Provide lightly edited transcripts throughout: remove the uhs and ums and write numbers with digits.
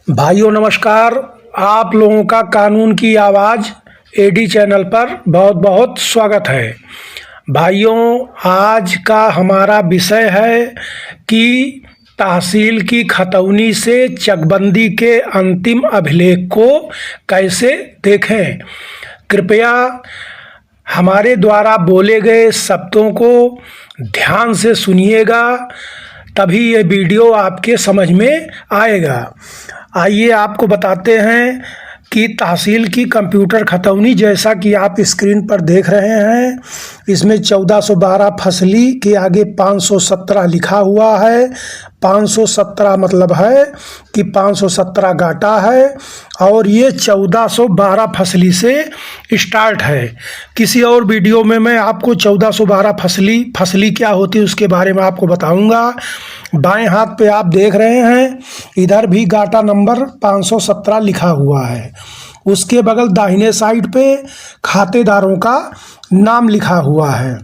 भाइयों नमस्कार। आप लोगों का कानून की आवाज़ एडी चैनल पर बहुत बहुत स्वागत है। भाइयों, आज का हमारा विषय है कि तहसील की खतौनी से चकबंदी के अंतिम अभिलेख को कैसे देखें। कृपया हमारे द्वारा बोले गए शब्दों को ध्यान से सुनिएगा, तभी ये वीडियो आपके समझ में आएगा। आइए आपको बताते हैं कि तहसील की कंप्यूटर खतौनी, जैसा कि आप स्क्रीन पर देख रहे हैं, इसमें 1412 फसली के आगे 517 लिखा हुआ है। 517 मतलब है कि 517 गाटा है और ये 1412 फसली से स्टार्ट है। किसी और वीडियो में मैं आपको 1412 फसली क्या होती है उसके बारे में आपको बताऊंगा। बाएं हाथ पे आप देख रहे हैं, इधर भी गाटा नंबर 517 लिखा हुआ है। उसके बगल दाहिने साइड पे खातेदारों का नाम लिखा हुआ है।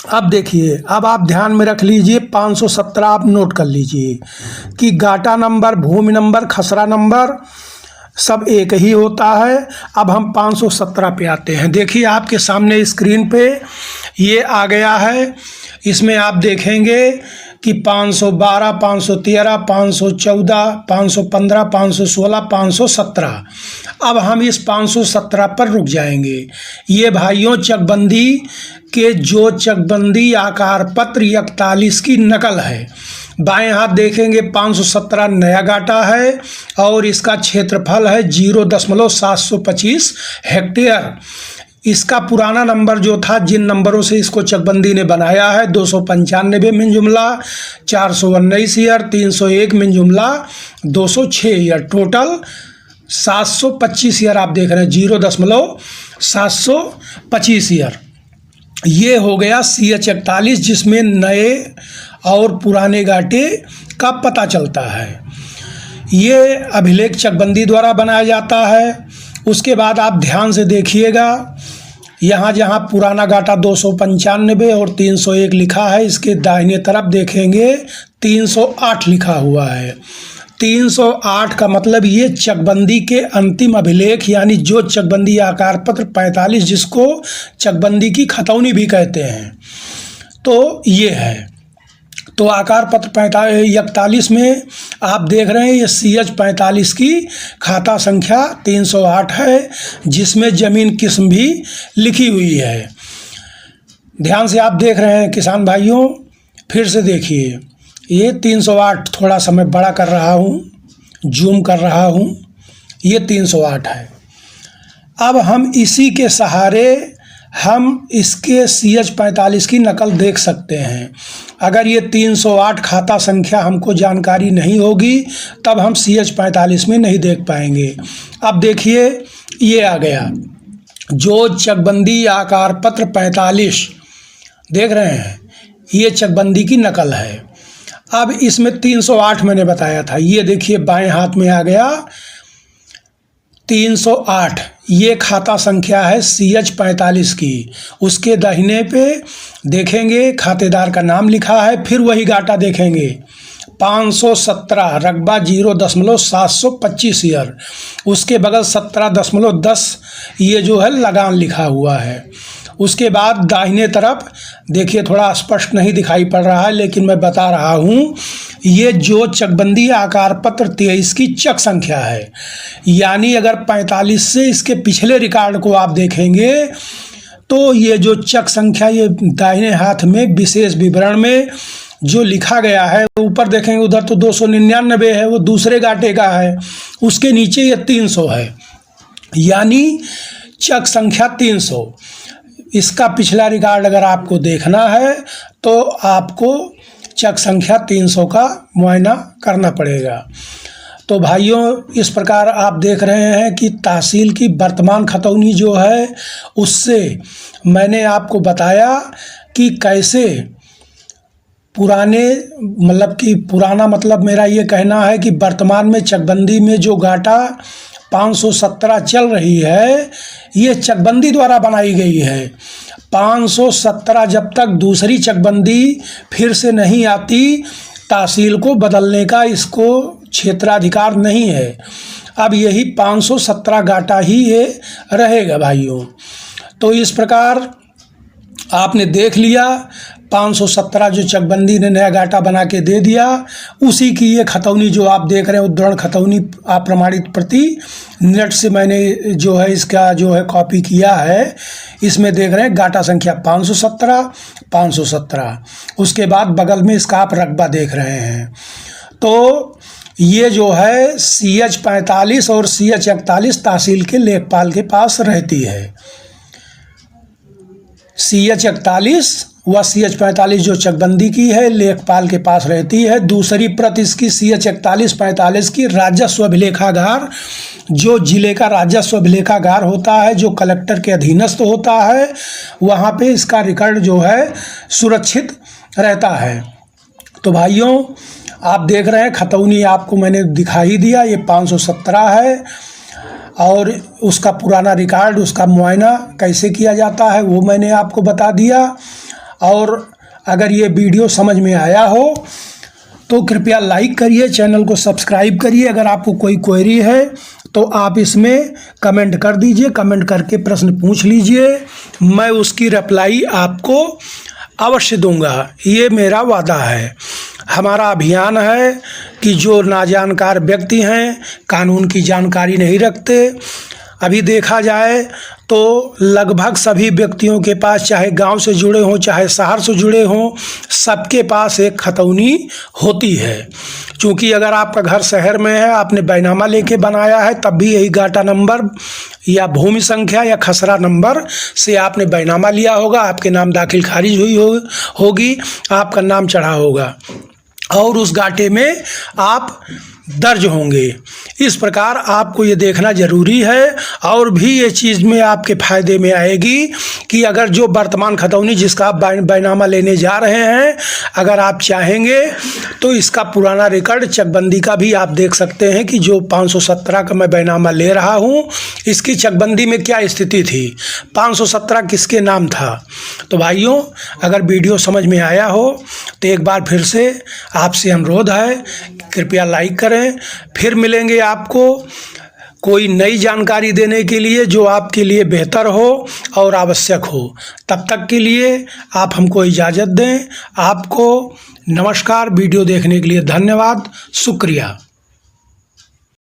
अब देखिए, अब आप ध्यान में रख लीजिए, 517 आप नोट कर लीजिए कि गाटा नंबर, भूमि नंबर, खसरा नंबर सब एक ही होता है। अब हम 517 पे आते हैं। देखिए आपके सामने स्क्रीन पे ये आ गया है। इसमें आप देखेंगे कि 512, 513, 514, 515, 516, 517। अब हम इस 517 पर रुक जाएंगे। ये भाइयों चकबंदी के जो चकबंदी आकार पत्र 41 की नकल है। बाएं हाथ देखेंगे 517 नया गाटा है और इसका क्षेत्रफल है 0.725 हेक्टेयर। इसका पुराना नंबर जो था, जिन नंबरों से इसको चकबंदी ने बनाया है, 295 मिन जुमला 419 ईयर, 301 मिन जुमला 206 ईयर, टोटल 725 ईयर आप देख रहे हैं, 0.725 ईयर। ये हो गया CH 41, जिसमें नए और पुराने गाटे का पता चलता है। ये अभिलेख चकबंदी द्वारा बनाया जाता है। उसके बाद आप ध्यान से देखिएगा, यहाँ जहाँ पुराना गाटा 295 और 301 लिखा है, इसके दाहिने तरफ देखेंगे 308 लिखा हुआ है। 308 का मतलब ये चकबंदी के अंतिम अभिलेख, यानी जो चकबंदी आकार पत्र 45, जिसको चकबंदी की खतौनी भी कहते हैं, तो ये है। तो आकार पत्र 41 में आप देख रहे हैं ये CH 45 की खाता संख्या 308 है, जिसमें ज़मीन किस्म भी लिखी हुई है। ध्यान से आप देख रहे हैं किसान भाइयों, फिर से देखिए, ये 308, थोड़ा सा मैं बड़ा कर रहा हूँ, जूम कर रहा हूँ, ये 308 है। अब हम इसी के सहारे हम इसके CH 45 की नकल देख सकते हैं। अगर ये 308 खाता संख्या हमको जानकारी नहीं होगी, तब हम CH 45 में नहीं देख पाएंगे। अब देखिए, ये आ गया जो चकबंदी आकार पत्र 45 देख रहे हैं, ये चकबंदी की नकल है। अब इसमें 308 मैंने बताया था, ये देखिए बाएं हाथ में आ गया 308। ये खाता संख्या है CH 45 की। उसके दाहिने पे देखेंगे खातेदार का नाम लिखा है, फिर वही गाटा देखेंगे 517, रकबा 0.725 ईयर। उसके बगल 17.10 ये जो है लगान लिखा हुआ है। उसके बाद दाहिने तरफ देखिए, थोड़ा स्पष्ट नहीं दिखाई पड़ रहा है लेकिन मैं बता रहा हूँ, ये जो चकबंदी आकार पत्र 23 की चक संख्या है। यानी अगर 45 से इसके पिछले रिकॉर्ड को आप देखेंगे तो ये जो चक संख्या, ये दाहिने हाथ में विशेष विवरण में जो लिखा गया है, ऊपर देखेंगे उधर तो 299 है, वो दूसरे गाटे का है। उसके नीचे ये 300 है, यानी चक संख्या 300। इसका पिछला रिकॉर्ड अगर आपको देखना है तो आपको चक संख्या 300 का मुआयना करना पड़ेगा। तो भाइयों, इस प्रकार आप देख रहे हैं कि तहसील की वर्तमान खतौनी जो है, उससे मैंने आपको बताया कि कैसे पुराने, मतलब कि पुराना मतलब मेरा ये कहना है कि वर्तमान में चकबंदी में जो गाटा 517 चल रही है, ये चकबंदी द्वारा बनाई गई है। 517 जब तक दूसरी चकबंदी फिर से नहीं आती, तहसील को बदलने का इसको क्षेत्राधिकार नहीं है। अब यही 517 गाटा ही ये रहेगा भाइयों। तो इस प्रकार आपने देख लिया 517 जो चकबंदी ने नया गाटा बना के दे दिया, उसी की ये खतौनी जो आप देख रहे हैं उद्धरण खतौनी अप्रमाणित प्रति नेट से मैंने जो है इसका जो है कॉपी किया है। इसमें देख रहे हैं गाटा संख्या 517। उसके बाद बगल में इसका आप रकबा देख रहे हैं। तो ये जो है CH 45 और CH 41 तहसील के लेखपाल के पास रहती है। CH 41 व CH 45 जो चकबंदी की है लेखपाल के पास रहती है। दूसरी प्रत इसकी CH 41-45 की राजस्व अभिलेखागार, जो जिले का राजस्व अभिलेखागार होता है, जो कलेक्टर के अधीनस्थ होता है, वहाँ पे इसका रिकॉर्ड जो है सुरक्षित रहता है। तो भाइयों आप देख रहे हैं खतौनी आपको मैंने दिखा ही दिया, ये 517 है और उसका पुराना रिकॉर्ड, उसका मुआयना कैसे किया जाता है वो मैंने आपको बता दिया। और अगर ये वीडियो समझ में आया हो तो कृपया लाइक करिए, चैनल को सब्सक्राइब करिए। अगर आपको कोई क्वेरी है तो आप इसमें कमेंट कर दीजिए, कमेंट करके प्रश्न पूछ लीजिए, मैं उसकी रिप्लाई आपको अवश्य दूंगा, ये मेरा वादा है। हमारा अभियान है कि जो नाजानकार व्यक्ति हैं, कानून की जानकारी नहीं रखते, अभी देखा जाए तो लगभग सभी व्यक्तियों के पास, चाहे गांव से जुड़े हों चाहे शहर से जुड़े हों, सबके पास एक खतौनी होती है। क्योंकि अगर आपका घर शहर में है, आपने बैनामा लेके बनाया है, तब भी यही गाटा नंबर या भूमि संख्या या खसरा नंबर से आपने बैनामा लिया होगा, आपके नाम दाखिल खारिज हुई होगी, आपका नाम चढ़ा होगा और उस गाटे में आप दर्ज होंगे। इस प्रकार आपको ये देखना ज़रूरी है। और भी ये चीज़ में आपके फ़ायदे में आएगी कि अगर जो वर्तमान खतौनी जिसका आप बैनामा लेने जा रहे हैं, अगर आप चाहेंगे तो इसका पुराना रिकॉर्ड चकबंदी का भी आप देख सकते हैं कि जो 517 का मैं बैनामा ले रहा हूँ, इसकी चकबंदी में क्या स्थिति थी, 517 किसके नाम था। तो भाइयों अगर वीडियो समझ में आया हो तो एक बार फिर से आपसे अनुरोध है, कृपया लाइक करें। फिर मिलेंगे आपको कोई नई जानकारी देने के लिए जो आपके लिए बेहतर हो और आवश्यक हो। तब तक के लिए आप हमको इजाज़त दें। आपको नमस्कार। वीडियो देखने के लिए धन्यवाद, शुक्रिया।